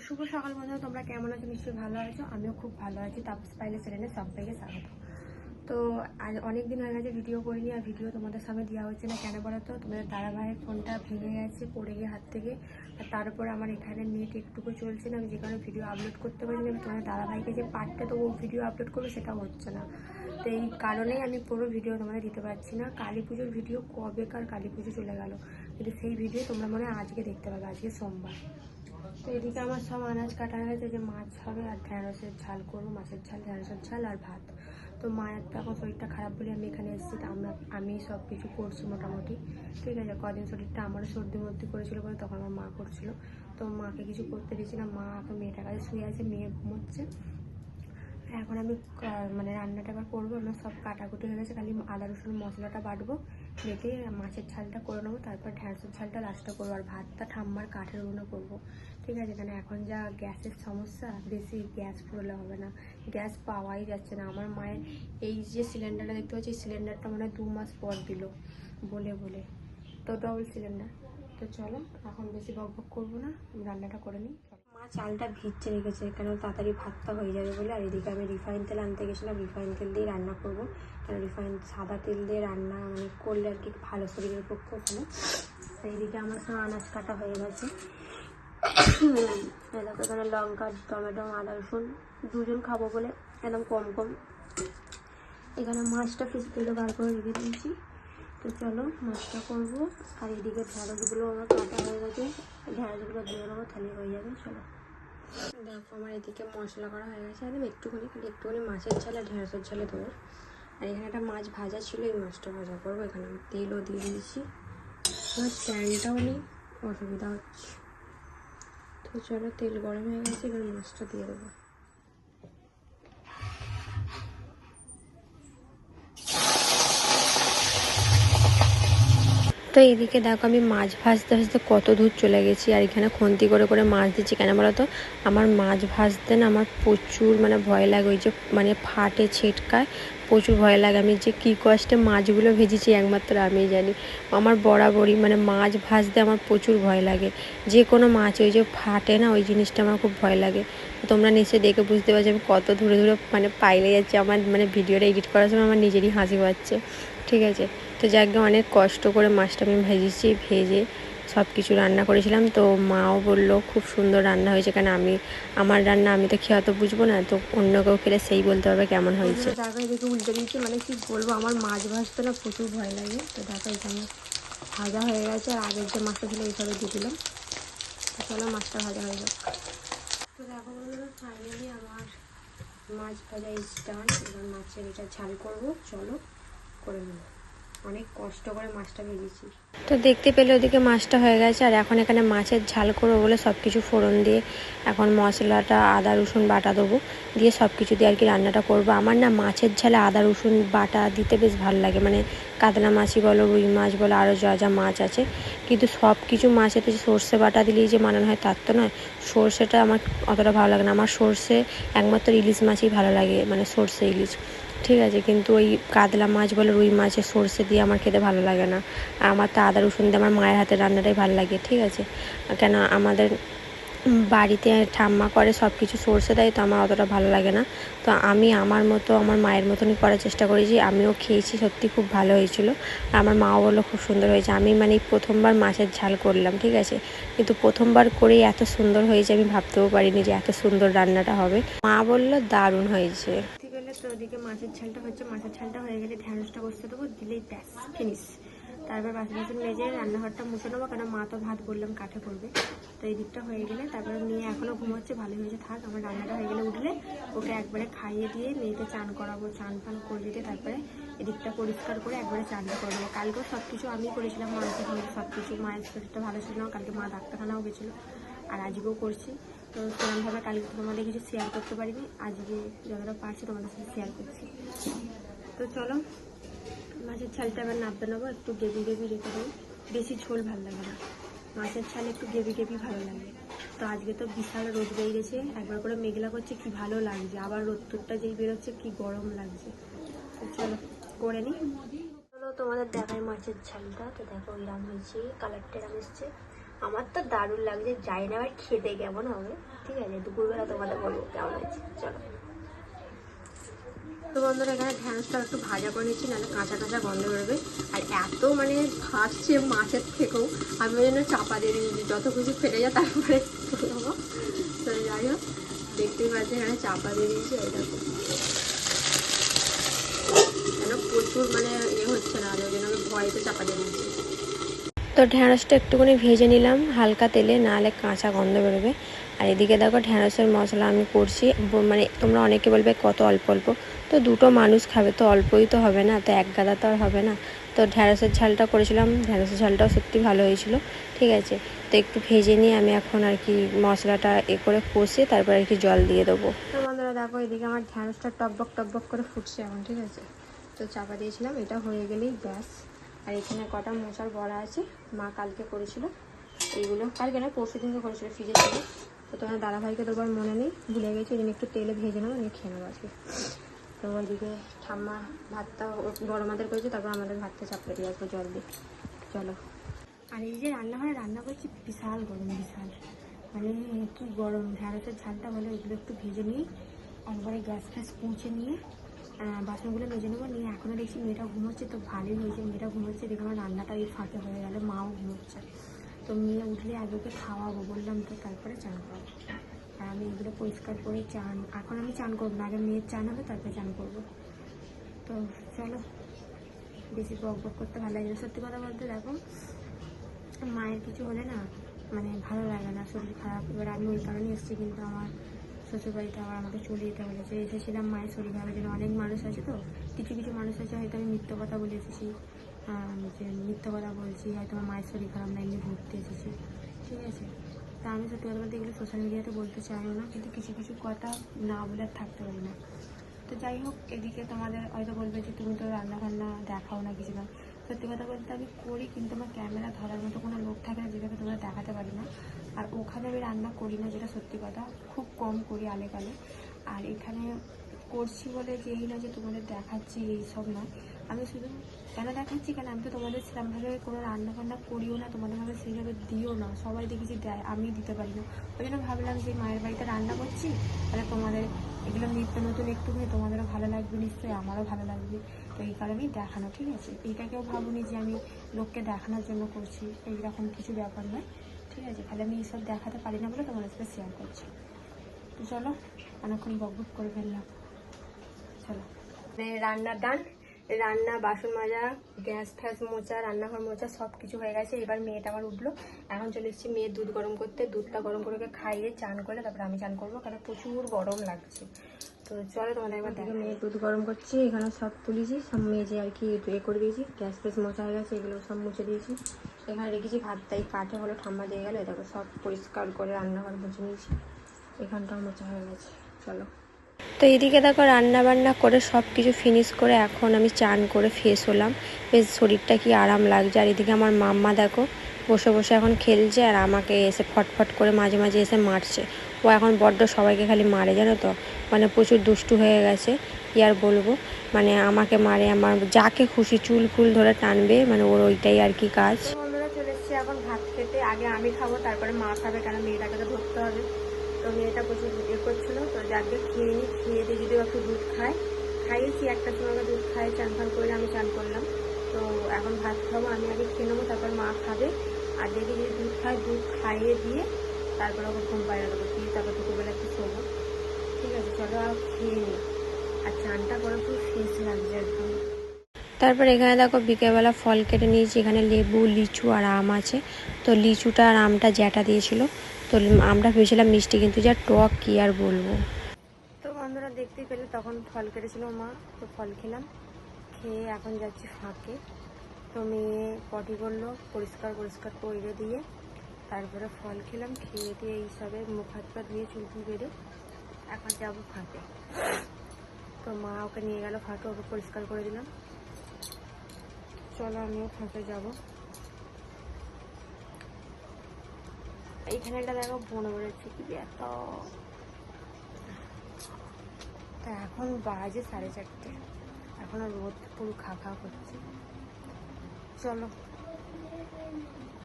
শুভ সকাল বন্ধুরা, তোমরা কেমন আছো? নিশ্চয়ই ভালো আছো। আমিও খুব ভালো আছি। তাপস পাইলে চ্যানেলে সবাইকে স্বাগত। তো আজ অনেক দিন হয়ে গেছে ভিডিও করিনি, আর ভিডিও তোমাদের সামনে দেওয়া হচ্ছে না। কেন বলো তো, তোমাদের দাদাভাইয়ের ফোনটা ভেঙে গেছে পড়ে গিয়ে হাত থেকে, আর তারপর আমার এখানে নেট একটুকু চলছে না। আমি যে কারণে ভিডিও আপলোড করতে পারি না। তোমাদের দাদাভাইকে যে পার্টটা তো ভিডিও আপলোড করবে সেটাও হচ্ছে না। তো এই কারণেই আমি পুরো ভিডিও তোমাদের দিতে পারছি না। কালী পুজোর ভিডিও কবেকার কালী পুজো চলে গেল, কিন্তু সেই ভিডিও তোমরা মনে হয় আজকে দেখতে পাবে, আজকে সোমবার। তো এদিকে আমার সব আনাজ কাটা হয়ে গেছে, যে মাছ হবে আর ঢ্যাঁড়সের ঝাল করবো, মাছের ঝাল, ঢ্যাঁড়সের ঝাল আর ভাত। তো মায়ের তো এখন শরীরটা খারাপ বলে আমি এখানে এসেছি। আমি সব কিছু করছি মোটামুটি, ঠিক আছে। কদিন শরীরটা আমারও সর্দি মর্দি করেছিল বলে তখন আমার মা করছিল, তো মাকে কিছু করতে দিয়েছি না। মা এখন মেয়েটার কাছে শুয়ে আছে, মেয়ে ঘুমোচ্ছে। এখন আমি মানে রান্নাটা আবার করবো। আমার সব কাটাকুটি হয়ে গেছে, খালি আদা রসুন মশলাটা বাটবো, বেটে মাছের ঝালটা করে নেবো, তারপর ঢ্যাঁড়সের ঝালটা লাস্টে করবো, আর ভাতটা ঠাম্মার কাঠের উনুনে করবো, ঠিক আছে। কারণ এখন যা গ্যাসের সমস্যা, বেশি গ্যাস ফুরলে হবে না, গ্যাস পাওয়াই যাচ্ছে না। আমার মায়ের এই যে সিলিন্ডারটা দেখতে পাচ্ছি, সিলিন্ডারটা মানে 2 মাস পর দিল বলে বলে, তো ডবল সিলিন্ডার। তো চলো এখন বেশি বকবক করবো না, রান্নাটা করে নিই। মা চালটা ভিজতে রেখেছে কেন, তাড়াতাড়ি ভাতটা হয়ে যাবে বলে। আর এদিকে আমি রিফাইন তেল আনতে গেছিলাম, রিফাইন তেল দিয়ে রান্না করবো। কারণ রিফাইন সাদা তেল দিয়ে রান্না মানে করলে আর কি ভালো, শরীরের পক্ষে ভালো। এইদিকে আমার সব আনাজ কাটা হয়ে গেছে। এখানে লঙ্কা, টমেটো, আদা রসুন, দুজন খাবো বলে একদম কম কম। এখানে মাছটা ফিস তেলে বার করে রেখে দিয়েছি। তো চলো মাছটা করবো। আর এদিকে ঢ্যাঁড়সগুলো আমার কাটা হয়ে গেছে, ঢ্যাঁড়সগুলো দিয়ে নেবো, তাহলে হয়ে যাবে। চলো দেখো আমার এদিকে মশলা করা হয়ে গেছে, একদম একটুখানি মাছের ঝাল আর ঢ্যাঁড়সের ঝালে দেবো। আর এখানে একটা মাছ ভাজা ছিল, এই মাছটা ভাজা করবো। এখানে আমি তেলও দিয়ে দিয়েছি, আমার স্ট্যান্ডটাও নেই, অসুবিধা হচ্ছে। তো চলো তেল গরম হয়ে গেছে, এবার মাছটা দিয়ে দেবো। তো এইদিকে দেখো আমি মাছ ভাজতে ভাজতে কত দূর চলে গেছি, আর এখানে খুন্তি করে করে মাছ দিচ্ছি। কেন বলো তো, আমার মাছ ভাজতে না আমার প্রচুর মানে ভয় লাগে, ওই যে মানে ফাটে ছিটকায়, প্রচুর ভয় লাগে। আমি যে কী কষ্টে মাছগুলো ভেজেছি একমাত্র আমিই জানি। আমার বরাবরই মানে মাছ ভাজতে আমার প্রচুর ভয় লাগে, যে কোনো মাছ ওই যে ফাটে না, ওই জিনিসটা আমার খুব ভয় লাগে। তোমরা নিশ্চয়ই দেখে বুঝতে পারছো আমি কত দূরে দূরে মানে পাইলে যাচ্ছি। আমার মানে ভিডিওটা এডিট করার সময় আমার নিজেরই হাসি পাচ্ছে, ঠিক আছে। তো যাকে অনেক কষ্ট করে মাছটা আমি ভেজেছি, ভেজে সব কিছু রান্না করেছিলাম। তো মাও বললো খুব সুন্দর রান্না হয়েছে, কারণ আমার রান্না আমি তো খেয়ে তো বুঝবো না, তো অন্য কেউ খেলে সেই বলতে পারবে কেমন হয়েছে। দেখো এদিকে উল্টে দিয়েছি, মানে কি বলবো, আমার মাছ ভাজতে না প্রচুর ভয় লাগে। তো দেখো এখানে ভাজা হয়ে গেছে, আর আগের যে মাছটা ছিল এইভাবে দিয়ে দিলাম। তো চলো মাছটা ভাজা হয়ে যাক। তো দেখো বন্ধুরা ফাইনালি আমার মাছ ভাজা স্টার্ট। এবার মাছের এটা ঝাল করবো, চলো করে নেবো। অনেক কষ্ট করে মাছটা ভেজেছি। তো দেখতে পেলে ওদিকে মাছটা হয়ে গেছে, আর এখন এখানে মাছের ঝাল করবো বলে সব কিছু ফোড়ন দিয়ে এখন মশলাটা আদা রসুন বাটা দেবো, দিয়ে সব কিছু দিয়ে আর কি রান্নাটা করবো। আমার না মাছের ঝালে আদা রসুন বাটা দিতে বেশ ভালো লাগে, মানে কাতলা মাছই বলো, রুই মাছ বলো, আরও যা যা মাছ আছে। কিন্তু সব কিছু মাছেতে সর্ষে বাটা দিলেই যে মানানো হয় তার তো নয়। সর্ষেটা আমার অতটা ভালো লাগে না, আমার সর্ষে একমাত্র ইলিশ মাছই ভালো লাগে, মানে সর্ষে ইলিশ, ঠিক আছে। কিন্তু ওই কাতলা মাছ বলে, রুই মাছের সর্ষে দিয়ে আমার খেতে ভালো লাগে না। আর আমার তো আদা রসুন দিয়ে আমার মায়ের হাতের রান্নাটাই ভালো লাগে, ঠিক আছে। কেন আমাদের বাড়িতে ঠাম্মা করে সব কিছু সর্ষে দেয়, তো আমার অতটা ভালো লাগে না। তো আমি আমার মতো আমার মায়ের মতনই করার চেষ্টা করেছি, আমিও খেয়েছি, সত্যি খুব ভালো হয়েছিল। আমার মাও বললো খুব সুন্দর হয়েছে। আমি মানে প্রথমবার মাছের ঝাল করলাম, ঠিক আছে, কিন্তু প্রথমবার করেই এত সুন্দর হয়েছে আমি ভাবতেও পারিনি যে এত সুন্দর রান্নাটা হবে। মা বললো দারুণ হয়েছে। তো ওদিকে মাছের ঝালটা হচ্ছে, মাছের ঝালটা হয়ে গেলে ঢ্যাঁড়সটা বসতে দেবো, দিলেই ব্যাস ফিনিশ। তারপর বাসন বাসন মেজে রান্নাঘরটা মুছে নেবো, কেন মা তো ভাত বললাম কাঠে করবে। তো এই দিকটা হয়ে গেলে তারপরে মেয়ে এখনও ঘুমোচ্ছে, ভালো হয়েছে থাক। আমার রান্নাটা হয়ে গেলে উঠলে ওকে একবারে খাইয়ে দিয়ে মেয়েকে চান করাবো, চান ফান করে দিয়ে তারপরে এদিকটা পরিষ্কার করে একবারে চানটা করে দেবো। কালকেও সব কিছু আমি করেছিলাম, মাংস সব কিছু। মায়ের শরীরটা ভালো ছিল না, কালকে মা ডাক্তারখানাও গেছিলো, আর আজকেও করছি। তো সেরকমভাবে কালকে তোমাদের কিছু শেয়ার করতে পারিনি, আজকে যতটা পারছি তোমাদের সাথে শেয়ার করছি। তো চলো মাছের ছালটা এবার নাবতে নেবো, একটু গ্রেভি গ্রেভি রেখে দেবো, বেশি ঝোল ভালো লাগে না, মাছের ছাল একটু গ্রেভি গ্রেভি ভালো লাগে। তো আজকে তো বিশাল রোদ বেরিয়েছে, একবার করে মেঘলা করছে, কি ভালো লাগছে, আবার রোদ্দুরটা যেই বেরোচ্ছে কি গরম লাগছে। তো চলো করে নিই। চলো তোমাদের দেখায় মাছের ঝালটা। তো দেখো এরম হয়েছে, কালারটা এরম এসছে, আমার তো দারুণ লাগছে, যাই না আবার খেতে কেমন হবে। ঠিক আছে, দুপুরবেলা তোমাদের বলবো কেমন হয়েছে। চলো। তো বন্ধুরা এখানে ঢ্যাঁড়সটা একটু ভাজা করে নিচ্ছি, নাহলে কাঁচা কাঁচা গন্ধ বেরোবে। আর এত মানে ভাসছে মাছের থেকেও, আমি ওই জন্য চাপা দিয়ে দিয়েছি, যত কিছু ফেটে যায় তারপরে দেবো। তো যাই হোক, দেখতেই পাচ্ছি এখানে চাপা দিয়ে দিয়েছি। ওই দেখো কেন প্রচুর মানে হচ্ছে না, ওই জন্য আমি ভয়তে চাপা দিয়ে দিয়েছি। তো ঢ্যাঁড়সটা একটুখানি ভেজে নিলাম হালকা তেলে, নাহলে কাঁচা গন্ধ বেরোবে। আর এদিকে দেখো ঢ্যাঁড়সের মশলা আমি করছি, মানে তোমরা অনেকে বলবে কত অল্প অল্প, তো দুটো মানুষ খাবে তো অল্পই তো হবে না, তো এক গাদা তো আর হবে না। তো ঢ্যাঁড়সের ঝালটা করেছিলাম, ঢ্যাঁড়সের ঝালটাও সত্যি ভালো হয়েছিল। ঠিক আছে, তো একটু ভেজে নিয়ে আমি এখন আর কি মশলাটা করে কষে তারপর আর কি জল দিয়ে দেবো। তো বন্ধুরা দেখো এদিকে আমার ঢ্যাঁড়সটা টকবক করে ফুটছে এখন। ঠিক আছে, তো চাপা দিয়েছিলাম, এটা হয়ে গেলেই ব্যাস। আর এখানে কটা মোচার বড়া আছে, মা কালকে করেছিল, এইগুলো কালকে না পরশু দিনকে করেছিল, ফ্রিজে ছিল। তো তোমার দাদাভাইকে তো আবার মনে নেই, ভুলে গেছি, ওই একটু তেলে ভেজে নেবো, নিয়ে খেয়ে নেবো আজকে। তো ওইদিকে ঠাম্মা ভাতটা বড় মাদের করেছে, তারপর আমাদের ভাতটা চাপড়ে দিয়ে আসবো জল দিয়ে। চলো। আর এই যে রান্নাঘরে রান্না করছি, বিশাল গরম, বিশাল মানে কি গরম। ঢ্যাঁড়সের ঝালটা বলে ওইগুলো একটু ভেজে নিয়ে একবারে গ্যাস ফ্যাস পৌঁছে নিয়ে বাসনগুলো মেজে নেবো। নিয়ে এখনও দেখছি মেয়েটা ঘুমোচ্ছে, তো ভালোই হয়েছে মেয়েটা ঘুমোচ্ছে, দেখে আমার রান্নাটা এই ফাঁকে হয়ে গেল, মাও ঘুমোচ্ছে। তো মেয়ে উঠলে আগে ওকে খাওয়াবো বললাম, তো তারপরে চান করবো। আর আমি এগুলো পরিষ্কার করে চান, এখন আমি চান করবো না, আগে মেয়ের চান হবে তারপরে চান করবো। তো চলো, বেশি বক বক করতে ভালো লাগে না। সত্যি কথা বলতে দেখো, মায়ের কিছু হলে না মানে ভালো লাগে না, শরীর খারাপ। এবার আমি ওই কারণে এসেছি, কিন্তু আমার শ্বশুরবাড়িতে আবার আমাকে চলে যেতে বলেছে। এসেছিলাম মায়ের শরীর খারাপের জন্য। অনেক মানুষ আছে, তো কিছু কিছু মানুষ আছে হয়তো আমি মিথ্যে কথা বলে এসেছি, যে মিথ্যে কথা বলছি, হয়তো আমার মায়ের শরীর খারাপ না, এমনি ঘুরতে এসেছি। ঠিক আছে, তা আমি সত্যি কথা বলতে এগুলো সোশ্যাল মিডিয়াতে বলতে চাইও না, কিন্তু কিছু কিছু কথা না বলে আর থাকতে পারি না। তো যাই হোক, এদিকে তোমাদের হয়তো বলবে যে তুমি তো রান্না বান্না দেখাও না, কিছু না। সত্যি কথা বলতে আমি করি, কিন্তু আমার ক্যামেরা ধরার মতো কোনো লোক থাকে না, যেটাকে তোমরা দেখাতে পারি না। আর ওখানে আমি রান্না করি না, যেটা সত্যি কথা, খুব কম করি আলে কালে। আর এখানে করছি বলে যে এই না যে তোমাদের দেখাচ্ছি এইসব না, আমি শুধু কেন দেখাচ্ছি, কেন আমি তো তোমাদের সেরকমভাবে কোনো রান্না বান্না করিও না, তোমাদেরভাবে সেইভাবে দিও না, সবাই দেখেছি দেয়, আমি দিতে পারি না। ওই জন্য ভাবলাম যে মায়ের বাড়িতে রান্না করছি, তাহলে তোমাদের এগুলো নিত্য নতুন একটুখানি তোমাদেরও ভালো লাগবে, নিশ্চয়ই আমারও ভালো লাগবে। তো এই কারণেই দেখানো। ঠিক আছে, এইটাকেও ভাবুনি যে আমি লোককে দেখানোর জন্য করছি, এইরকম কিছু ব্যাপার নয়। ঠিক আছে, তাহলে আমি এইসব দেখাতে পারি না বলে তোমাদের সাথে শেয়ার করছি। তো চলো, অনেকক্ষণ বকবক করে ফেললাম, চলো। রান্না ডান, রান্না, বাসন মাজা, গ্যাস ফ্যাস মোচা, রান্নাঘর মোচা সব কিছু হয়ে গেছে। এবার মেয়েটা আমার উঠলো, এখন চলে এসেছি মেয়ের দুধ গরম করতে। দুধটা গরম করে খাইয়ে চান করে তারপরে আমি চান করবো, কারণ প্রচুর গরম লাগছে। তো চলো তোমাদের একবার দেখো। মেয়ের দুধ গরম করছি, এখানে সব তুলেছি, সব মেজে আর কি করে দিয়েছি, গ্যাস ফ্যাস মোচা হয়ে গেছে, এগুলো সব মুছে দিয়েছি। এখানে রেখেছি ভাতটাই, কাঠে হলো ঠাম্মা দিয়ে গেলে, দেখো সব পরিষ্কার করে রান্নাঘর মুছে নিয়েছি, এখানটাও মোচা হয়ে গেছে। চলো। তো এদিকে দেখো রান্না বান্না করে সব কিছু ফিনিশ করে এখন আমি চান করে ফ্রেশ হলাম, বেশ শরীরটা কি আরাম লাগছে। আর এদিকে আমার মাম্মা দেখো বসে বসে এখন খেলছে, আর আমাকে এসে ফটফট করে মাঝে মাঝে এসে মারছে। ও এখন বড্ড সবাইকে খালি মারে, জানো তো, মানে প্রচুর দুষ্টু হয়ে গেছে, কি আর বলবো। মানে আমাকে মারে, আমার যাকে খুশি চুল ফুল ধরে টানবে, মানে ওর ওইটাই আর কি কাজ। বন্ধুরা চলে এসেছি এখন ভাত খেতে, আগে আমি খাবো তারপরে মা খাবে, কারণ মেয়েটাকে তো ধরতে হবে। তো মেয়েটা প্রচুর করছিলো, তো যাকে খেয়ে নিই, খেয়ে দিয়ে যদি একটু দুধ খায়, খাইয়েছি একটা সময় দুধ খাই, চান ফান করে আমি চান করলাম। তো এখন ভাত খাবো, আমি আগে খেয়ে নেবো, তারপর মা খাবে। আর দেখি যদি দুধ খায়, দুধ খাইয়ে দিয়ে তারপর ওকে ঘুম পাড়িয়ে দেবো, দিয়ে তারপর দুপুরবেলা একটু শোবো। ঠিক আছে, চলো আর খেয়ে নিই। আর চানটা করে খুব ফ্রেশ লাগছে একদম। তারপর এখানে দেখো বিকেলবেলা ফল কেটে নিয়েছি, এখানে লেবু, লিচু আর আম আছে। তো লিচুটা আর আমটা জ্যাটা দিয়েছিল, তো আমরা ভেবেছিলাম মিষ্টি, কিন্তু যা টক কি আর বলবো। তো বন্ধুরা দেখতেই পেলে তখন ফল কেটেছিল মা, তো ফল খেলাম, খেয়ে এখন যাচ্ছি ফাঁকে। তো মেয়ে পটি করলো, পরিষ্কার করে দিয়ে তারপরে ফল খেলাম, খেয়ে দিয়ে এইসবে মুখ হাত পা ধুয়ে চুল ফুল বেড়ে এখন যাবো ফাঁকে। তো মা ওকে নিয়ে গেল ফাঁকে, ওকে পরিষ্কার করে দিলাম। চলো আমিও ফাঁকে যাব। এইখানে একটা দেখো বনে বেড়েছে কি এত, তা এখন বাজে 4:30, এখন রোদ পুরো খা করছে। চলো।